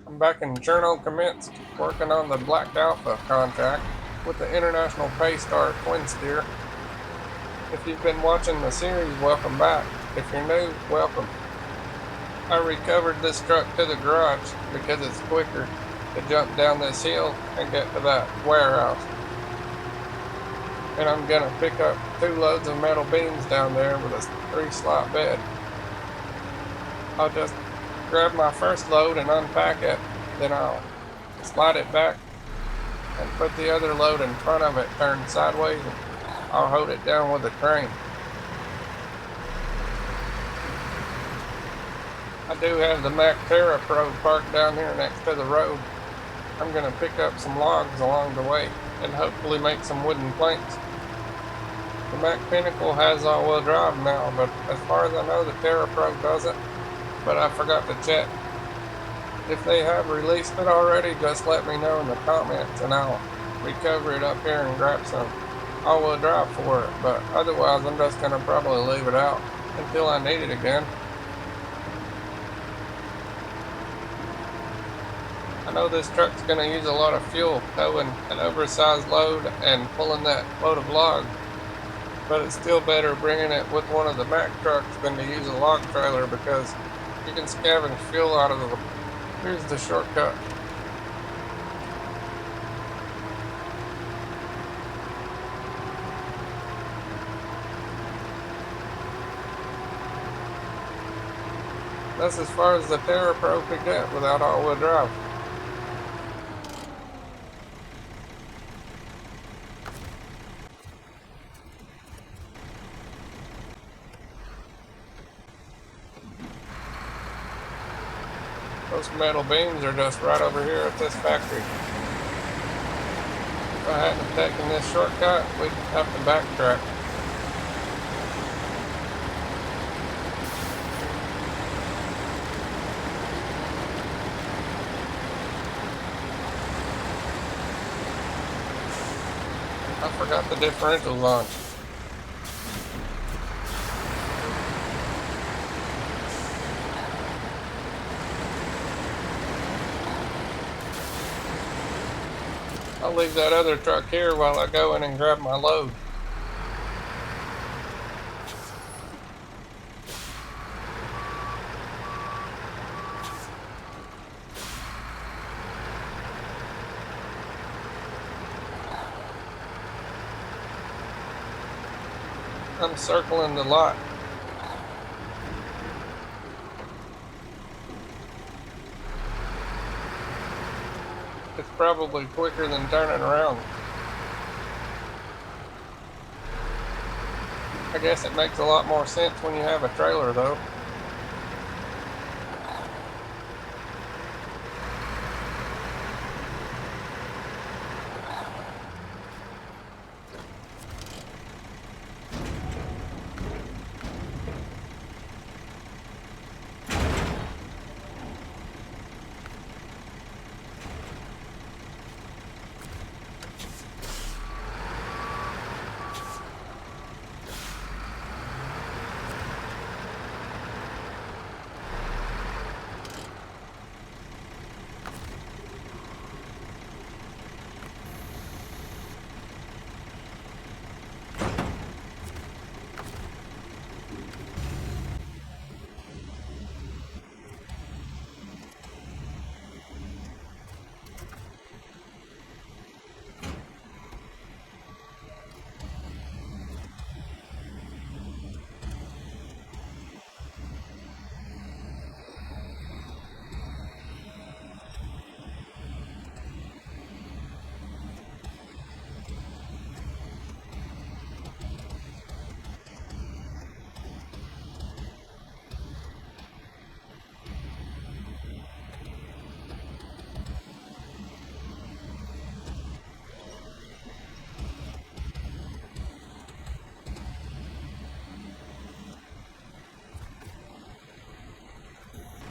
I'm back in Journal Commenced, working on the Black Alpha contract with the International Paystar twin steer. If you've been watching the series, welcome back. If you're new, welcome. I recovered this truck to the garage because it's quicker to jump down this hill and get to that warehouse. And I'm gonna pick up 2 loads of metal beams down there with a 3-slot bed. I'll just grab my first load and unpack it, then I'll slide it back and put the other load in front of it turned sideways, and I'll hold it down with a crane. I do have the Mack Terra Pro parked down here next to the road. I'm going to pick up some logs along the way and hopefully make some wooden planks. The Mack Pinnacle has all-wheel drive now, but as far as I know the Terra Pro doesn't, but I forgot to check. If they have released it already, just let me know in the comments and I'll recover it up here and grab some all-wheel drive for it, but otherwise I'm just going to probably leave it out until I need it again. I know this truck's going to use a lot of fuel towing an oversized load and pulling that load of logs, but it's still better bringing it with one of the Mack trucks than to use a log trailer because you can scavenge fuel out of them. Here's the shortcut. That's as far as the Terra Pro could get without all-wheel drive. Those metal beams are just right over here at this factory. If I hadn't taken this shortcut, we'd have to backtrack. I forgot the differentials on. I'll leave that other truck here while I go in and grab my load. I'm circling the lot. It's probably quicker than turning around. I guess it makes a lot more sense when you have a trailer though.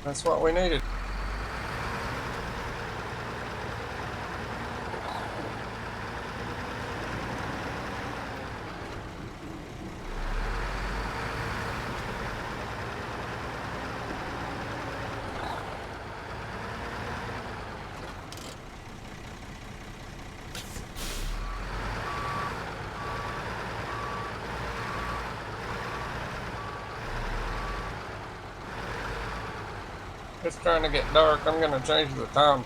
That's what we needed. It's trying to get dark. I'm gonna change the time.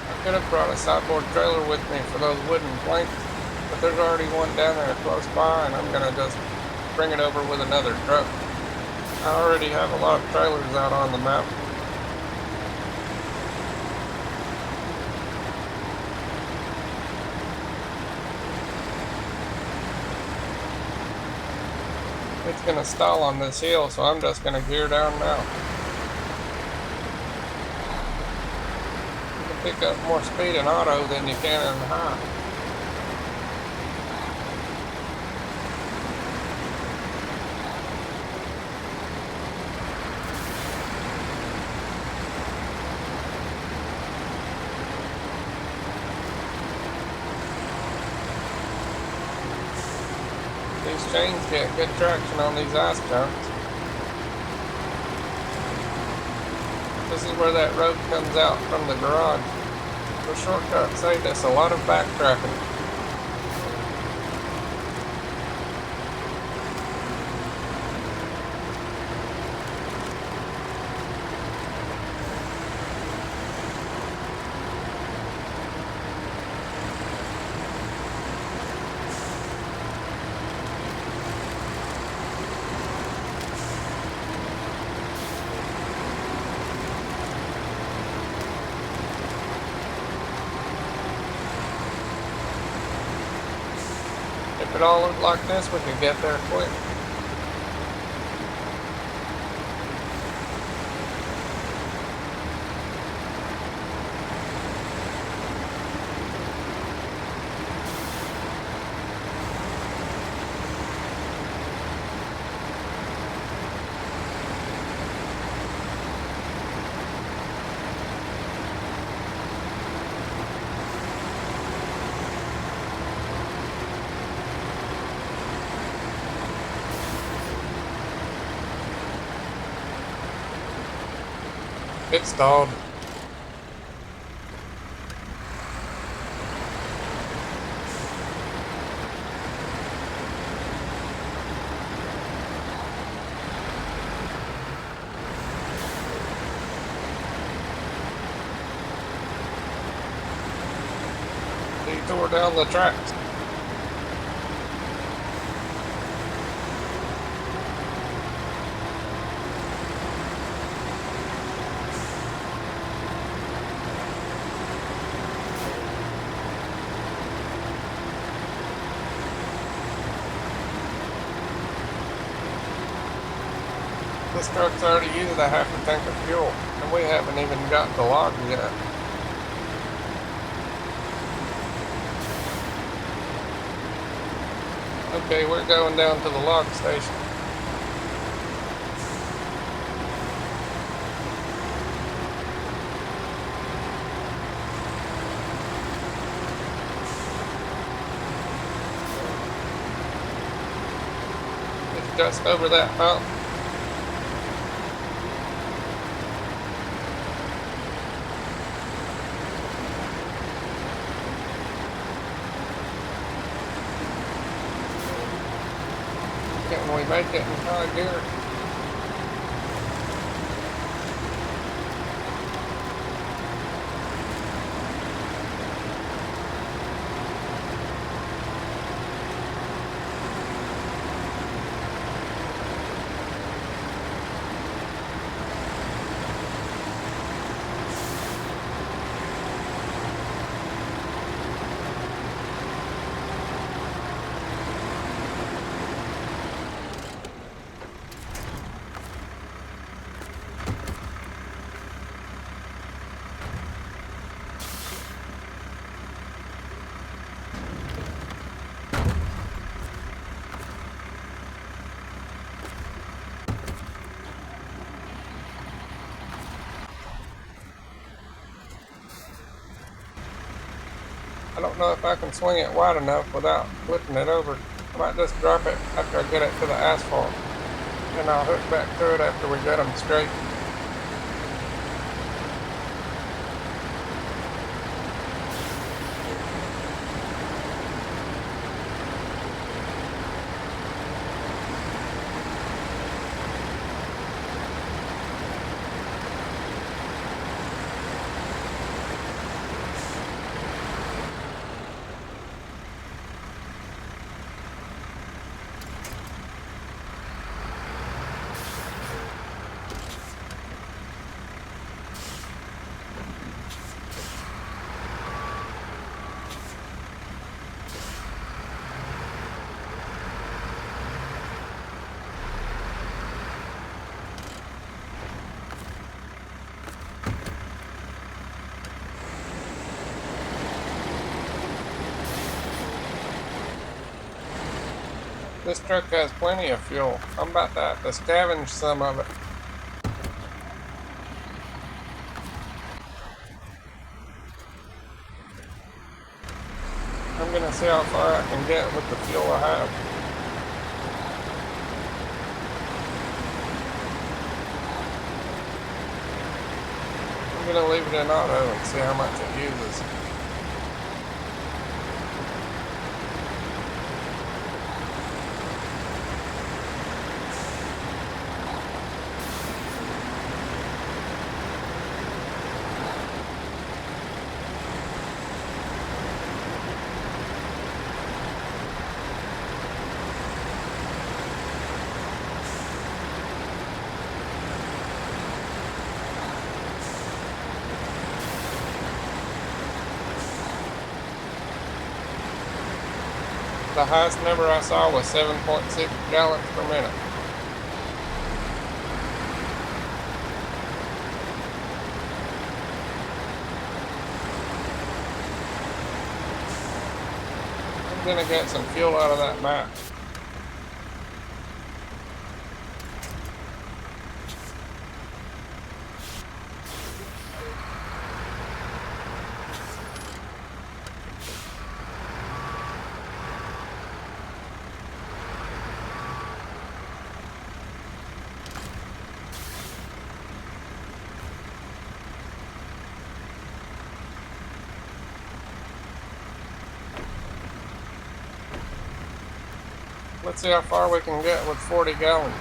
I could have brought a sideboard trailer with me for those wooden planks, but there's already one down there close by, and I'm gonna just bring it over with another truck. I already have a lot of trailers out on the map. It's gonna stall on this hill, so I'm just gonna gear down now. You can pick up more speed in auto than you can in high. These chains get good traction on these ice chunks. This is where that road comes out from the garage. The shortcut saved us a lot of backtracking. If it all looked like this, we could get there quick. It stalled. Detour down the tracks. This truck's already used a half a tank of fuel, and we haven't even got the logs yet. Okay, we're going down to the log station. It's just over that mountain. Can we make it in high gear? I don't know if I can swing it wide enough without flipping it over. I might just drop it after I get it to the asphalt, and I'll hook back to it after we get them straight. This truck has plenty of fuel. I'm about to have to scavenge some of it. I'm gonna see how far I can get with the fuel I have. I'm gonna leave it in auto and see how much it uses. The highest number I saw was 7.6 gallons per minute. I'm gonna get some fuel out of that map. Let's see how far we can get with 40 gallons.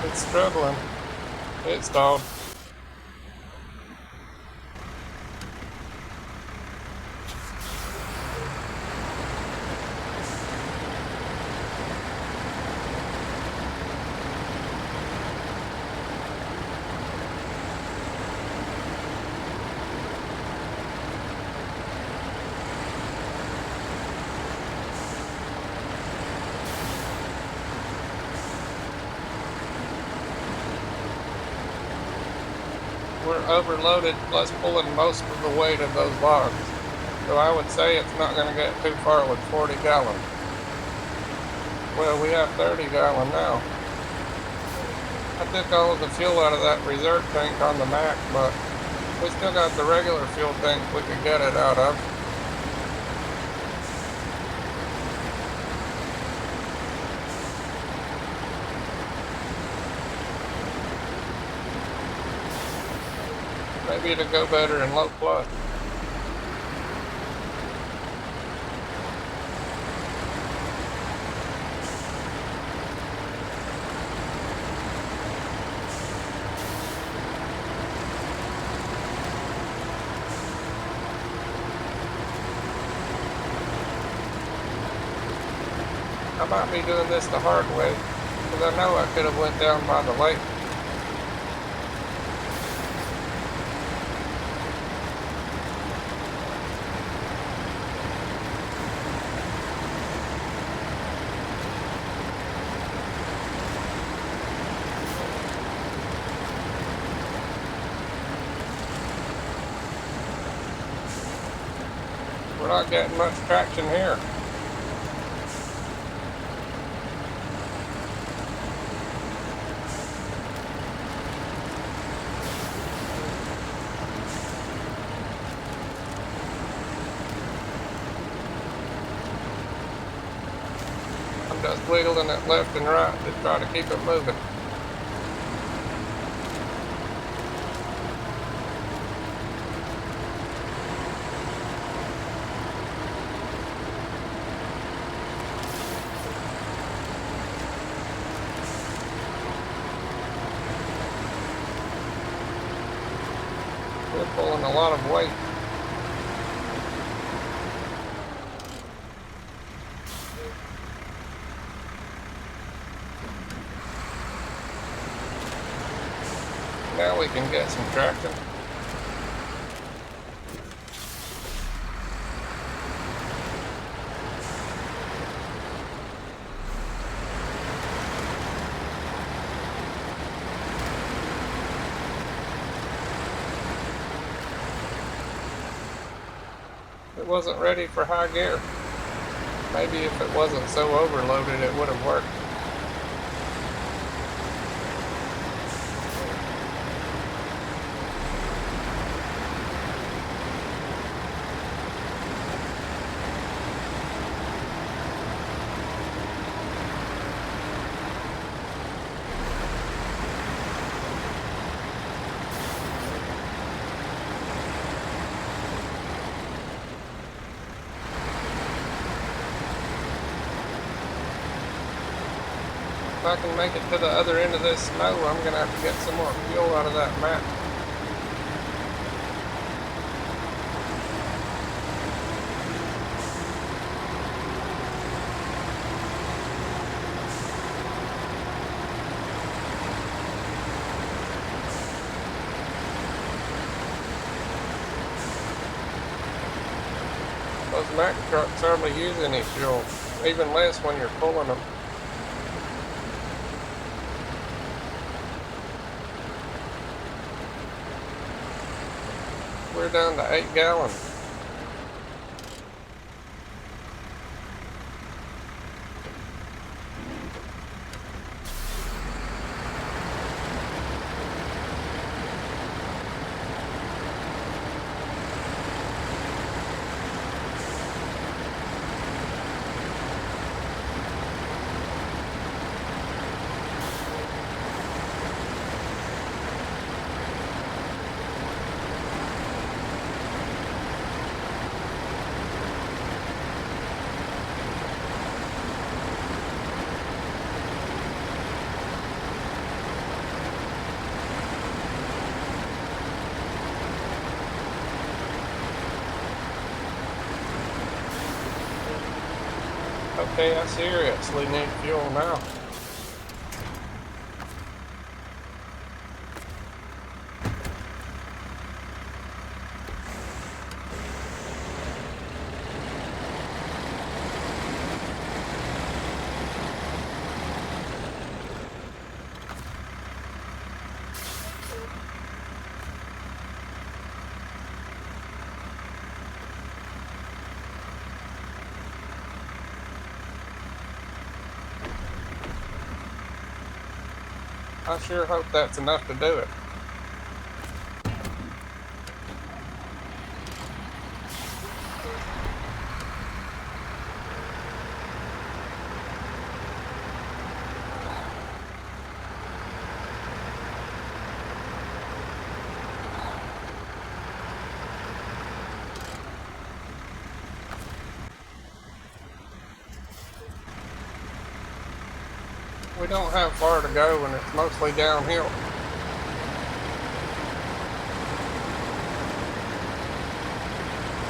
It's struggling. It stalled. We're overloaded plus pulling most of the weight of those logs. So I would say it's not going to get too far with 40 gallons. Well, we have 30 gallon now. I took all of the fuel out of that reserve tank on the Mac, but we still got the regular fuel tank we could get it out of. Maybe it'll go better in low plus. I might be doing this the hard way, because I know I could have went down by the lake. We're not getting much traction here. I'm just wiggling it left and right to try to keep it moving. pulling a lot of weight. Now we can get some traction. It wasn't ready for high gear. Maybe if it wasn't so overloaded, it would have worked. If I can make it to the other end of this snow, I'm going to have to get some more fuel out of that map. Those Mack trucks hardly use any fuel, even less when you're pulling them. We're down to 8 gallons. Okay, I seriously need fuel now. I sure hope that's enough to do it. We don't have far to go and it's mostly downhill.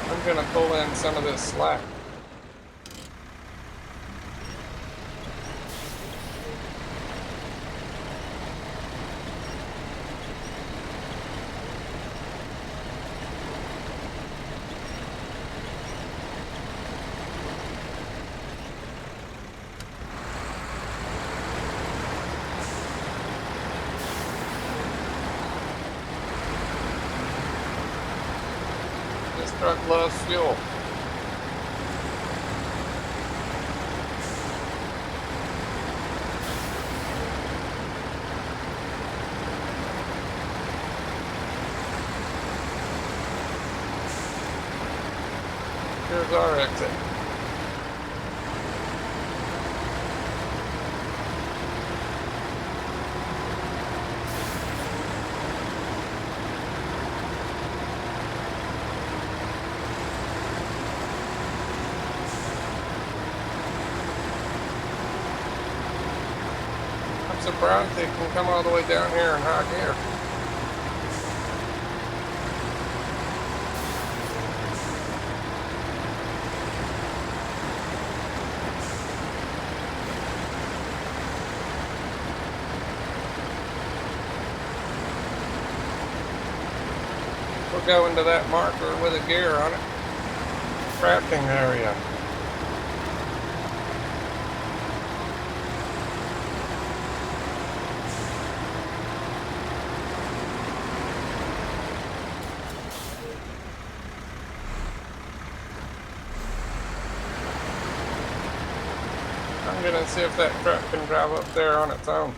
I'm gonna pull in some of this slack. This truck loves fuel. Here's our exit. I'm surprised it can come all the way down here in high gear. We'll go into that marker with a gear on it. Crafting area. I'm gonna see if that truck can drive up there on its own.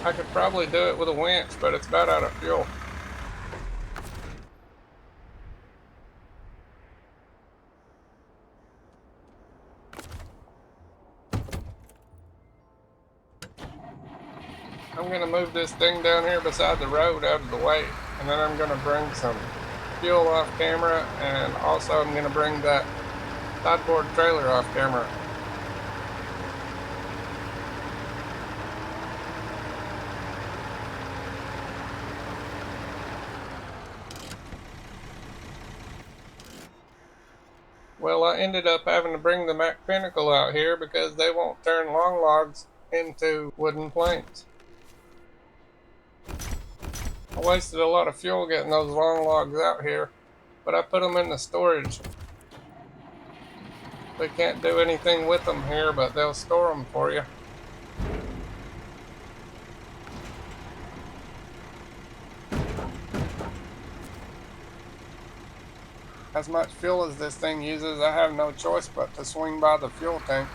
I could probably do it with a winch, but it's about out of fuel. I'm going to move this thing down here beside the road out of the way, and then I'm going to bring some fuel off camera, and also I'm going to bring that sideboard trailer off camera. Well, I ended up having to bring the Mac Pinnacle out here because they won't turn long logs into wooden planks. I wasted a lot of fuel getting those long logs out here, but I put them in the storage. We can't do anything with them here, but they'll store them for you. As much fuel as this thing uses, I have no choice but to swing by the fuel tank.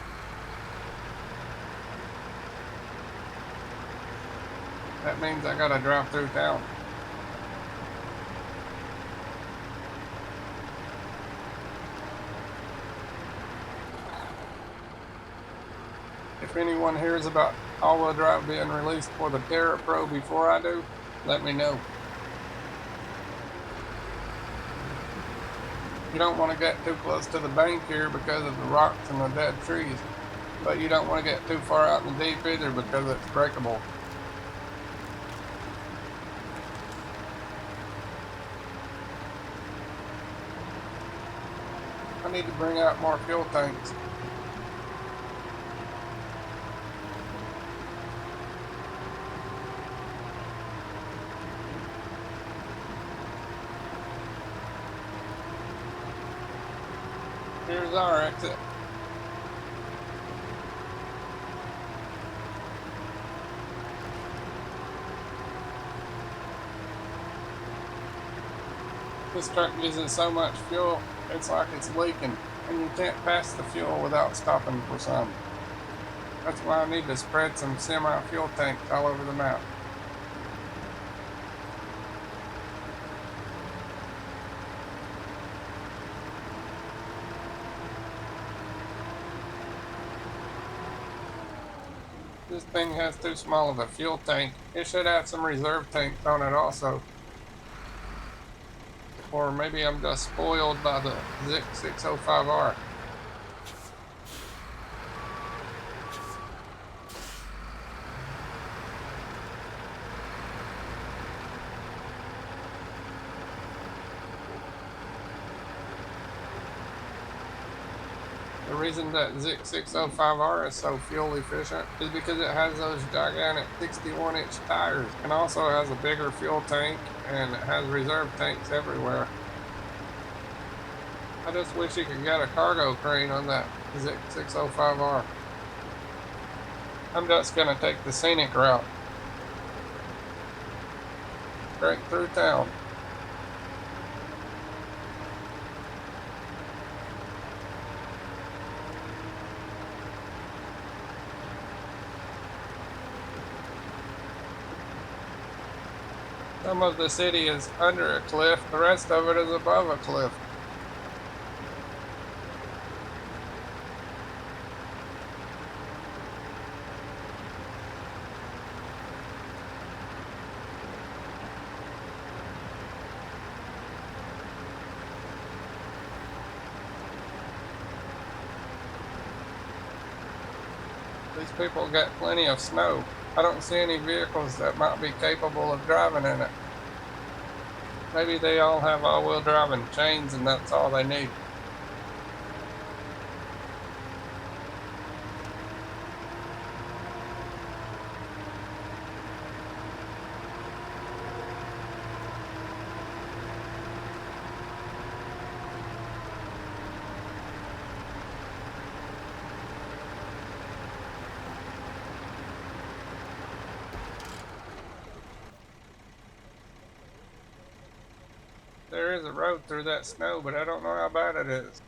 That means I gotta drive through town. If anyone hears about all-wheel drive being released for the Terra Pro before I do, let me know. You don't want to get too close to the bank here because of the rocks and the dead trees, but you don't want to get too far out in the deep either because it's breakable. I need to bring out more fuel tanks. Here's our exit. This truck uses so much fuel, it's like it's leaking, and you can't pass the fuel without stopping for some. That's why I need to spread some semi-fuel tanks all over the map. This thing has too small of a fuel tank. It should have some reserve tanks on it also. Or maybe I'm just spoiled by the ZIC 605R. The reason that ZIC 605R is so fuel efficient is because it has those gigantic 61-inch tires and also has a bigger fuel tank and it has reserve tanks everywhere. I just wish you could get a cargo crane on that ZIC 605R. I'm just going to take the scenic route straight through town. Some of the city is under a cliff, the rest of it is above a cliff. These people got plenty of snow. I don't see any vehicles that might be capable of driving in it. Maybe they all have all-wheel drive and chains and that's all they need. There is a road through that snow, but I don't know how bad it is.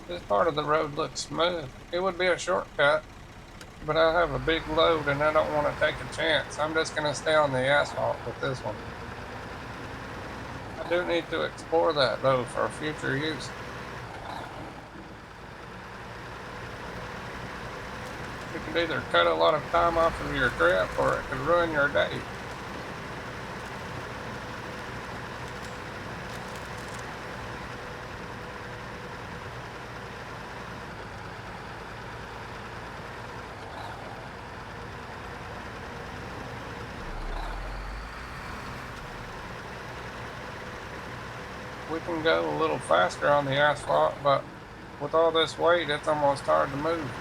This part of the road looks smooth. It would be a shortcut, but I have a big load and I don't want to take a chance. I'm just going to stay on the asphalt with this one. I do need to explore that though for future use. You could either cut a lot of time off of your trip or it could ruin your day. We can go a little faster on the asphalt, but with all this weight, it's almost hard to move.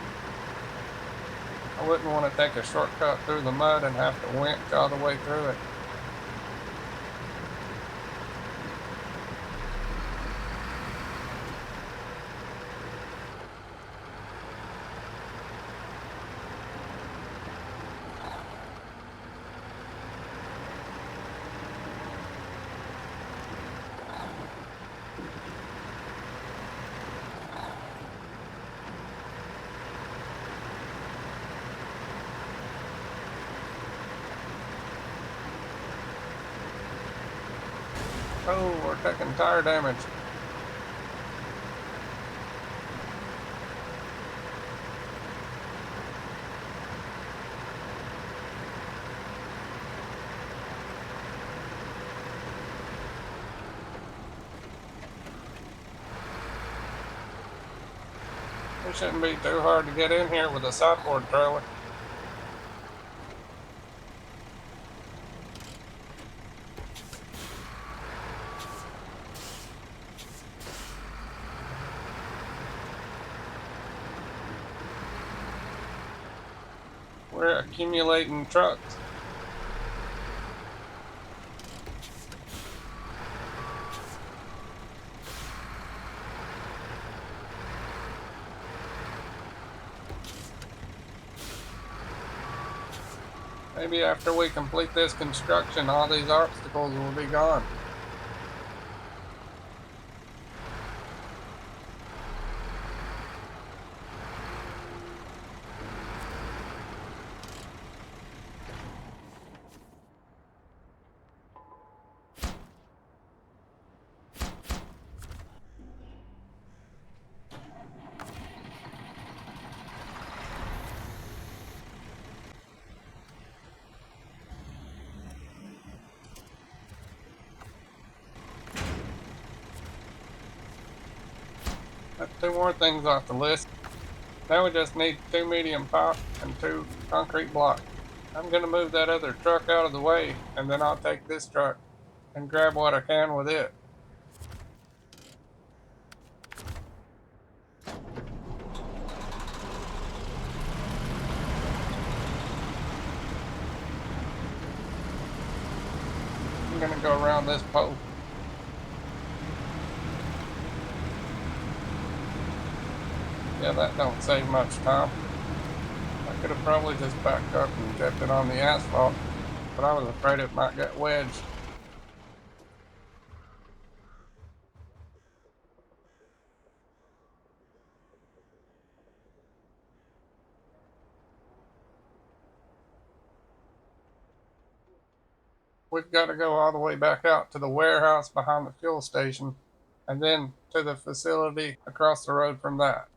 I wouldn't want to take a shortcut through the mud and have to winch all the way through it. Oh, we're taking tire damage. It shouldn't be too hard to get in here with a sideboard trailer. We're accumulating trucks. Maybe after we complete this construction, all these obstacles will be gone. That's two more things off the list. Now we just need 2 medium pipe and 2 concrete blocks. I'm going to move that other truck out of the way, and then I'll take this truck and grab what I can with it. I'm going to go around this pole. Yeah, that don't save much time. I could have probably just backed up and kept it on the asphalt, but I was afraid it might get wedged. we've got to go all the way back out to the warehouse behind the fuel station and then to the facility across the road from that.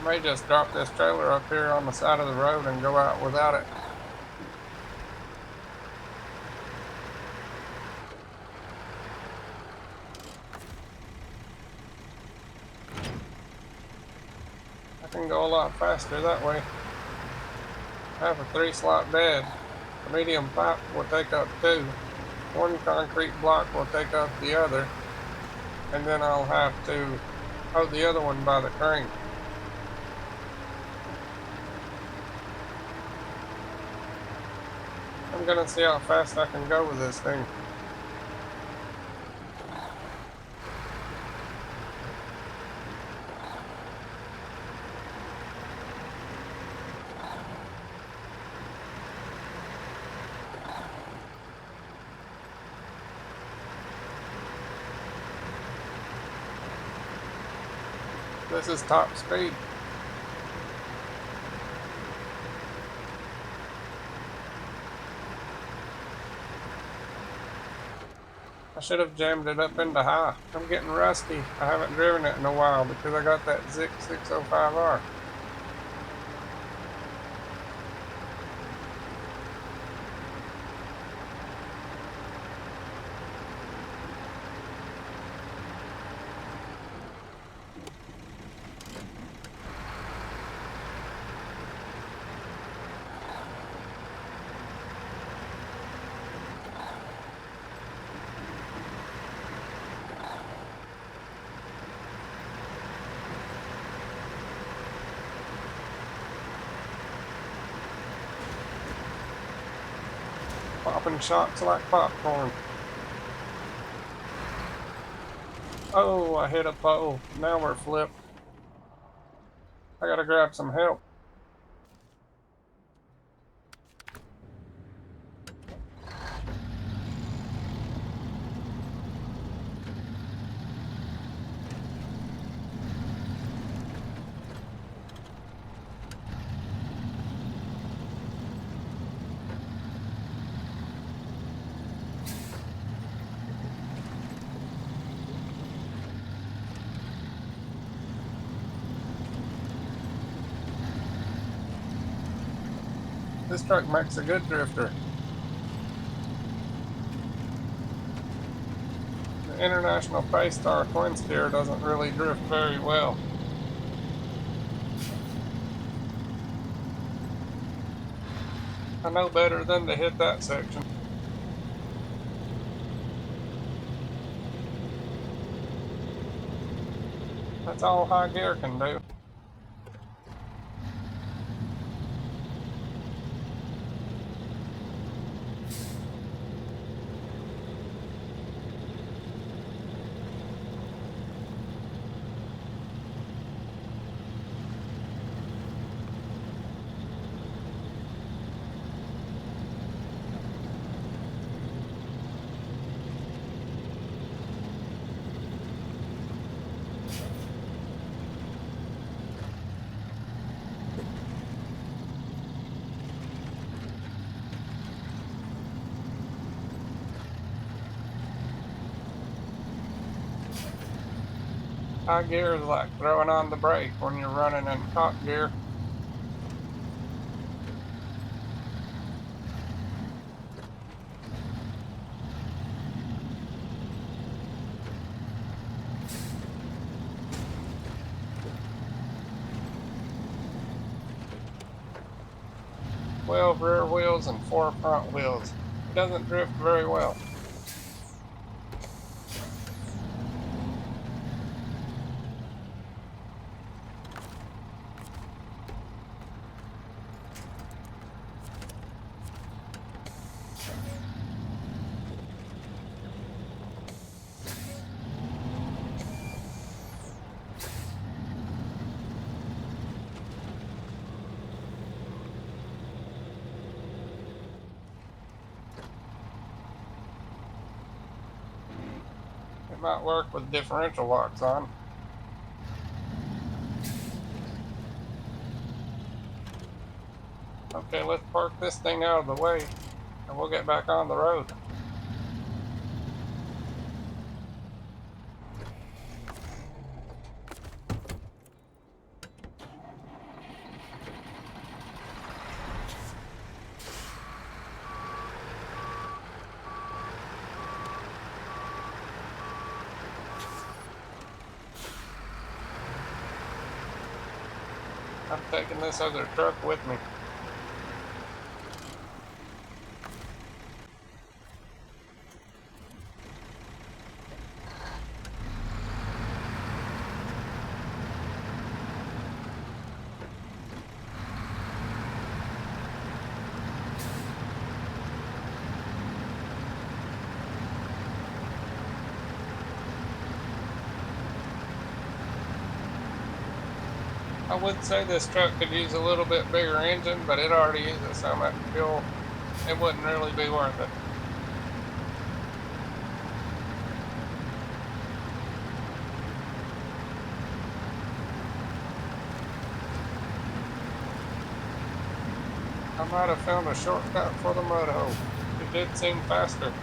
I may just drop this trailer up here on the side of the road and go out without it. I can go a lot faster that way. I have a 3-slot bed. The medium pipe will take up 2. One concrete block will take up the other. And then I'll have to hold the other one by the crane. I'm gonna see how fast I can go with this thing. This is top speed. I should have jammed it up into high. I'm getting rusty. I haven't driven it in a while because I got that Zic 605R. Popping shocks like popcorn. Oh, I hit a pole. Now we're flipped. I gotta grab some help. This truck makes a good drifter. The International Paystar twin steer doesn't really drift very well. I know better than to hit that section. That's all high gear can do. High gear is like throwing on the brake when you're running in top gear. 12 rear wheels and 4 front wheels. It doesn't drift very well. It might work with differential locks on. Okay, let's park this thing out of the way and we'll get back on the road. I'm taking this other truck with me. I would say this truck could use a little bit bigger engine, but it already uses so much fuel, it wouldn't really be worth it. I might have found a shortcut for the mud hole. It did seem faster.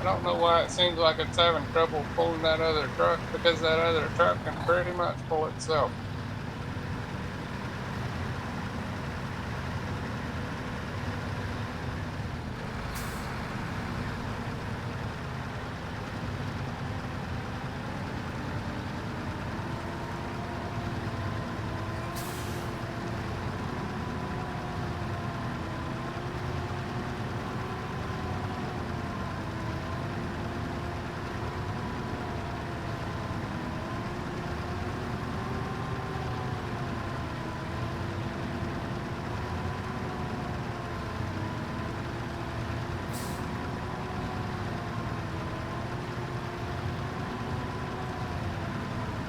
I don't know why it seems like it's having trouble pulling that other truck, because that other truck can pretty much pull itself.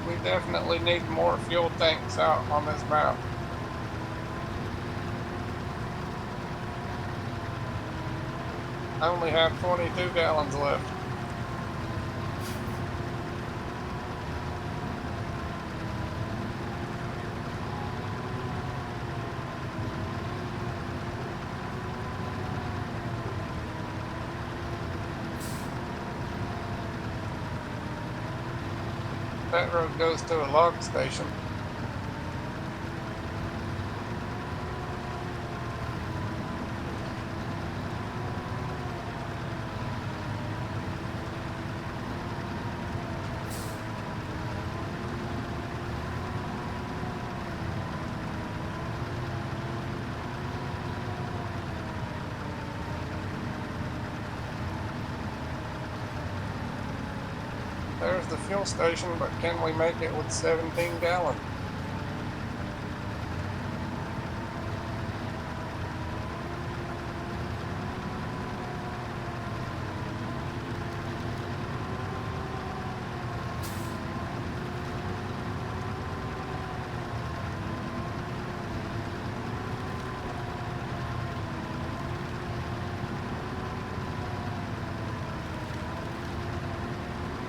We definitely need more fuel tanks out on this map. I only have 22 gallons left. That road goes to a log station. There's the fuel station, but can we make it with 17 gallons?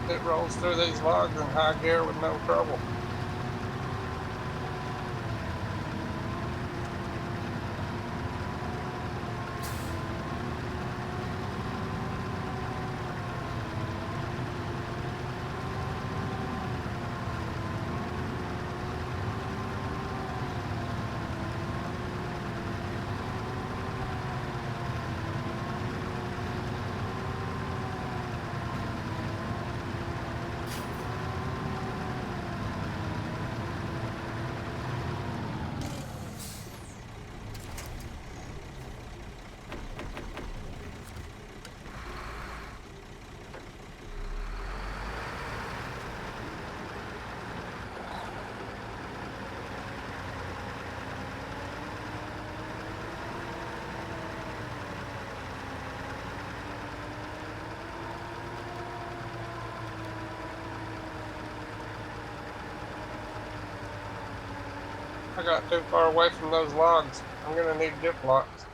It rolls through these logs in high gear with no trouble. I got too far away from those logs. I'm gonna need dip locks.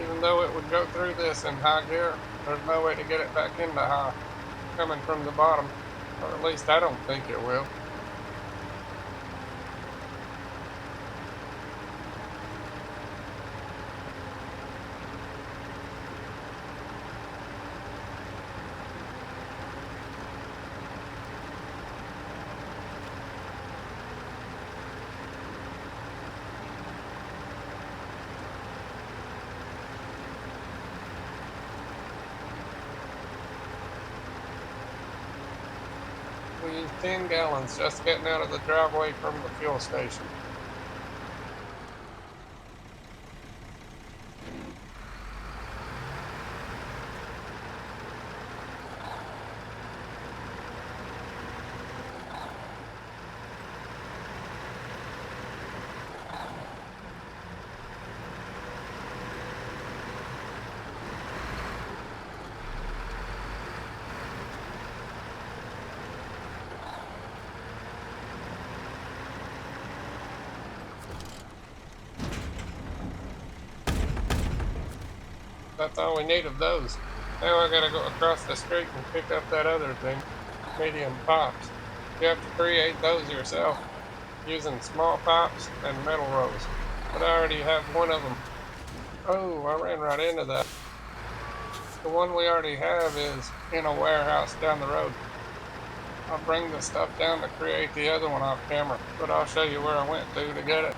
Even though it would go through this in high gear, there's no way to get it back into high coming from the bottom. Or at least I don't think it will. We used 10 gallons just getting out of the driveway from the fuel station. That's all we need of those. Now I gotta go across the street and pick up that other thing, medium pipes. You have to create those yourself using small pipes and metal rolls. But I already have one of them. Oh, I ran right into that. The one we already have is in a warehouse down the road. I'll bring the stuff down to create the other one off camera, but I'll show you where I went to get it.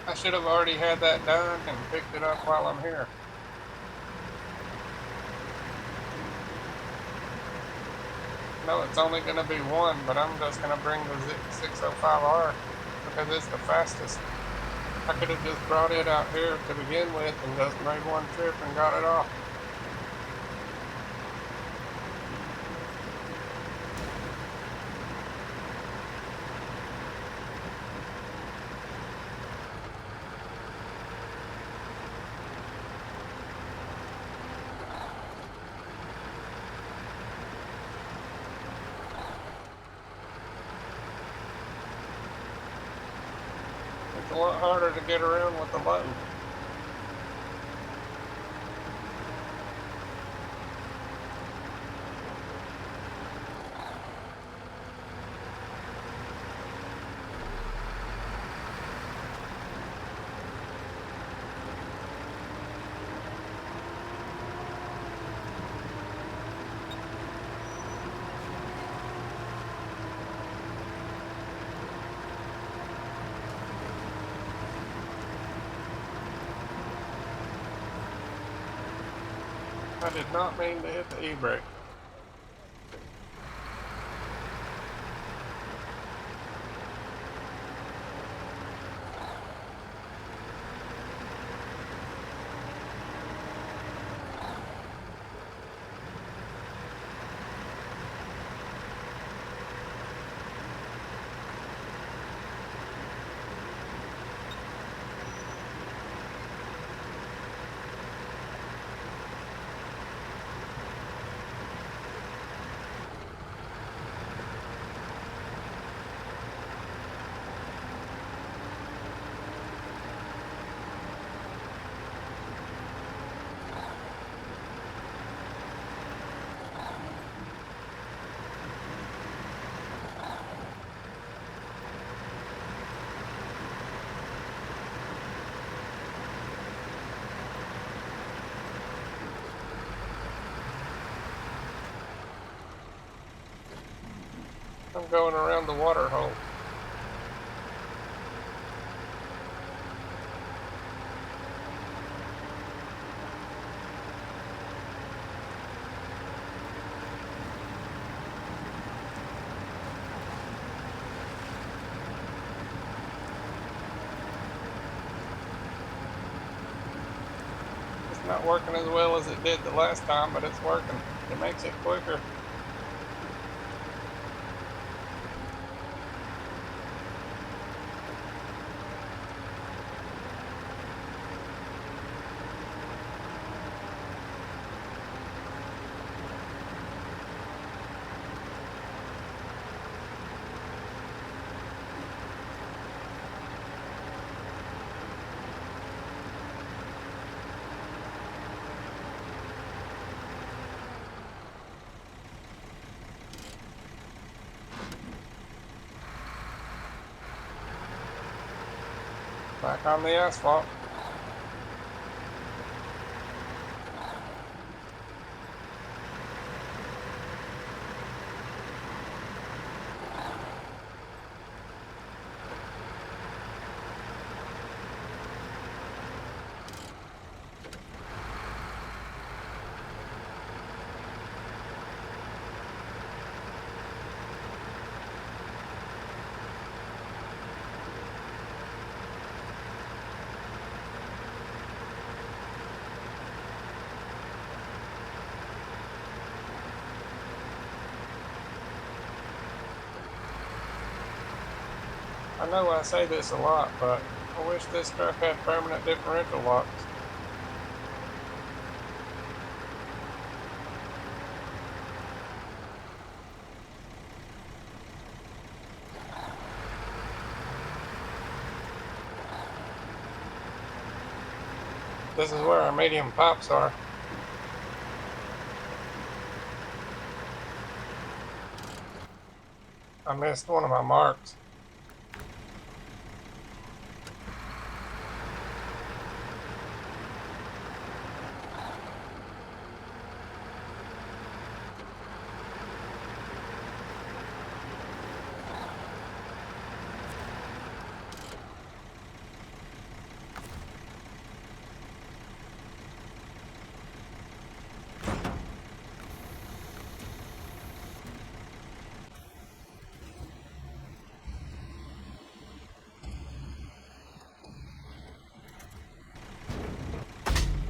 I should have already had that done and picked it up while I'm here. No, it's only going to be one, but I'm just going to bring the 605R because it's the fastest. I could have just brought it out here to begin with and just made one trip and got it off. It's a lot harder to get around with the button. I did not mean to hit the e-brake. I'm going around the water hole. Not working as well as it did the last time, but it's working. It makes it quicker. Back on the asphalt. I know I say this a lot, but I wish this truck had permanent differential locks. This is where our medium pipes are. I missed one of my marks.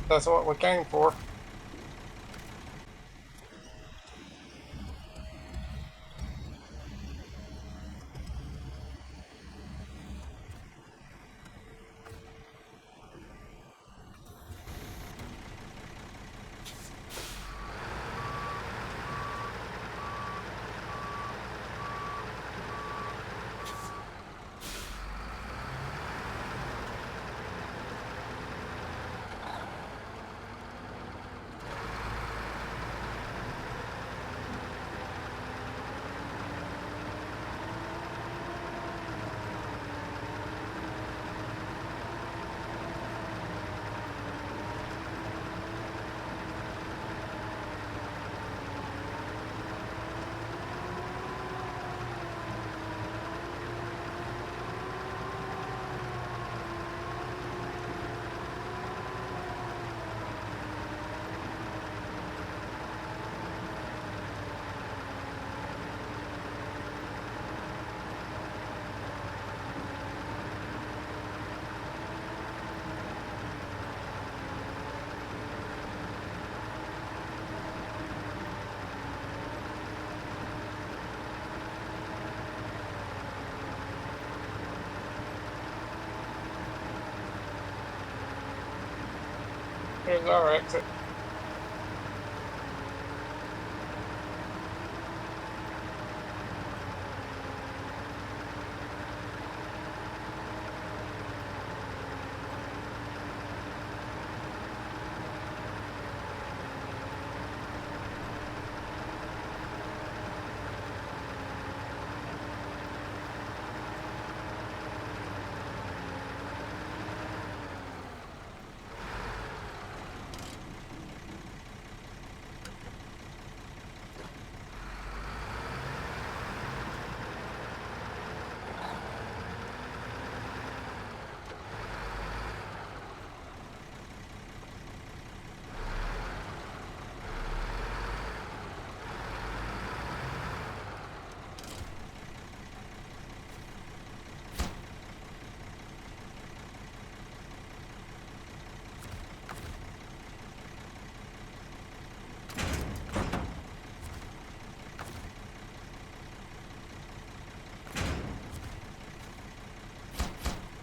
That's what we came for. Here's our exit.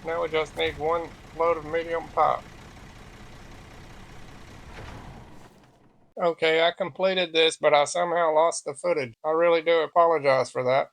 Now we just need one load of medium pipe. Okay, I completed this, but I somehow lost the footage. I really do apologize for that.